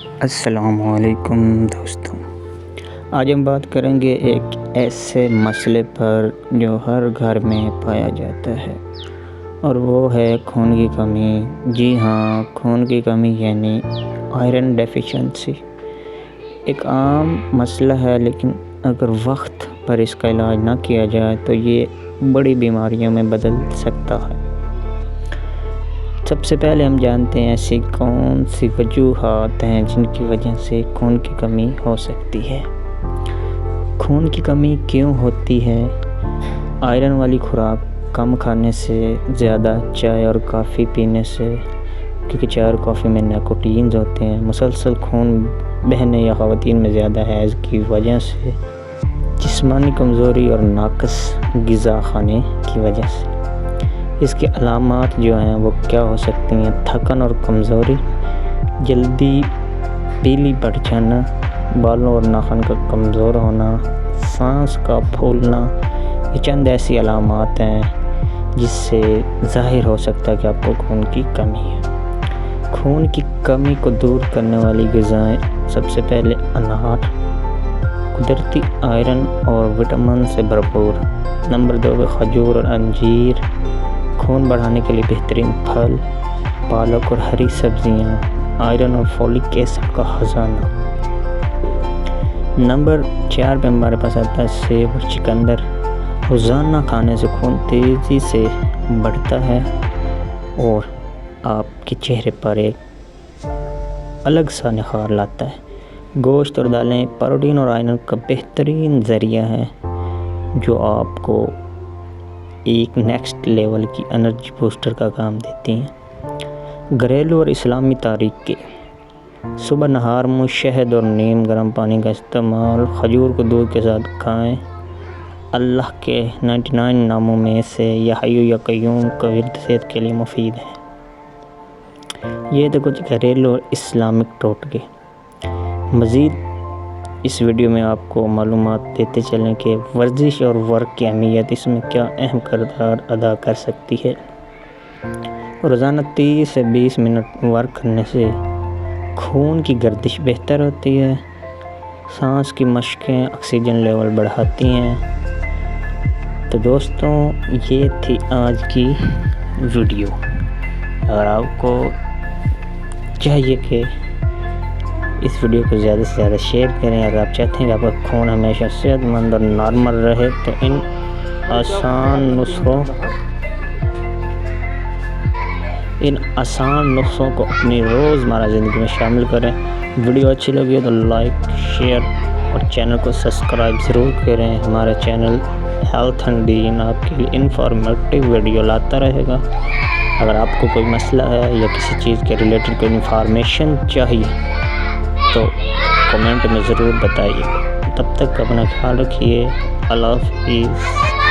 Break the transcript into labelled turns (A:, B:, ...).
A: السلام علیکم دوستوں، آج ہم بات کریں گے ایک ایسے مسئلے پر جو ہر گھر میں پایا جاتا ہے اور وہ ہے خون کی کمی۔ جی ہاں، خون کی کمی یعنی آئرن ڈیفیشنسی ایک عام مسئلہ ہے، لیکن اگر وقت پر اس کا علاج نہ کیا جائے تو یہ بڑی بیماریوں میں بدل سکتا ہے۔ سب سے پہلے ہم جانتے ہیں ایسی کون سی وجوہات ہیں جن کی وجہ سے خون کی کمی ہو سکتی ہے۔ خون کی کمی کیوں ہوتی ہے؟ آئرن والی خوراک کم کھانے سے، زیادہ چائے اور کافی پینے سے، کیونکہ چائے اور کافی میں نیکوٹینز ہوتے ہیں، مسلسل خون بہنے یا خواتین میں زیادہ حیض کی وجہ سے، جسمانی کمزوری اور ناقص غذا کھانے کی وجہ سے۔ اس کے علامات جو ہیں وہ کیا ہو سکتی ہیں؟ تھکن اور کمزوری، جلدی پیلی پڑ جانا، بالوں اور ناخن کا کمزور ہونا، سانس کا پھولنا، یہ چند ایسی علامات ہیں جس سے ظاہر ہو سکتا ہے کہ آپ کو خون کی کمی ہے۔ خون کی کمی کو دور کرنے والی غذائیں: سب سے پہلے انار، قدرتی آئرن اور وٹامن سے بھرپور۔ نمبر 2 پہ کھجور اور انجیر، خون بڑھانے کے لیے بہترین پھل۔ پالک اور ہری سبزیاں، آئرن اور فولک ایسڈ کا خزانہ۔ نمبر 4 پہ ہمارے پاس آتا ہے سیب اور چقندر۔ روزانہ کھانے سے خون تیزی سے بڑھتا ہے اور آپ کے چہرے پر ایک الگ سا نکھار لاتا ہے۔ گوشت اور دالیں پروٹین اور آئرن کا بہترین ذریعہ ہے جو آپ کو ایک نیکسٹ لیول کی انرجی بوسٹر کا کام دیتی ہیں۔ گھریلو اور اسلامی طریقے: صبح نہار میں شہد اور نیم گرم پانی کا استعمال۔ کھجور کو دودھ کے ساتھ کھائیں۔ اللہ کے 99 ناموں میں سے یا حی یا قیوم کا ورد صحت کے لیے مفید ہے۔ یہ تو کچھ گھریلو اور اسلامک ٹوٹکے۔ مزید اس ویڈیو میں آپ کو معلومات دیتے چلیں کہ ورزش اور ورک کی اہمیت اس میں کیا اہم کردار ادا کر سکتی ہے۔ روزانہ 30 سے 20 منٹ ورک کرنے سے خون کی گردش بہتر ہوتی ہے۔ سانس کی مشقیں آکسیجن لیول بڑھاتی ہیں۔ تو دوستوں، یہ تھی آج کی ویڈیو۔ اگر آپ کو چاہیے کہ اس ویڈیو کو زیادہ سے زیادہ شیئر کریں، اگر آپ چاہتے ہیں کہ آپ کا خون ہمیشہ صحت مند اور نارمل رہے تو ان آسان نسخوں کو اپنی روزمرہ زندگی میں شامل کریں۔ ویڈیو اچھی لگی تو لائک، شیئر اور چینل کو سبسکرائب ضرور کریں۔ ہمارا چینل ہیلتھ اینڈ دین آپ کے لیے انفارمیٹیو ویڈیو لاتا رہے گا۔ اگر آپ کو کوئی مسئلہ ہے یا کسی چیز کے ریلیٹڈ کوئی انفارمیشن چاہیے تو کمنٹ میں ضرور بتائیے۔ تب تک اپنا خیال رکھیے۔ اللہ حافظ۔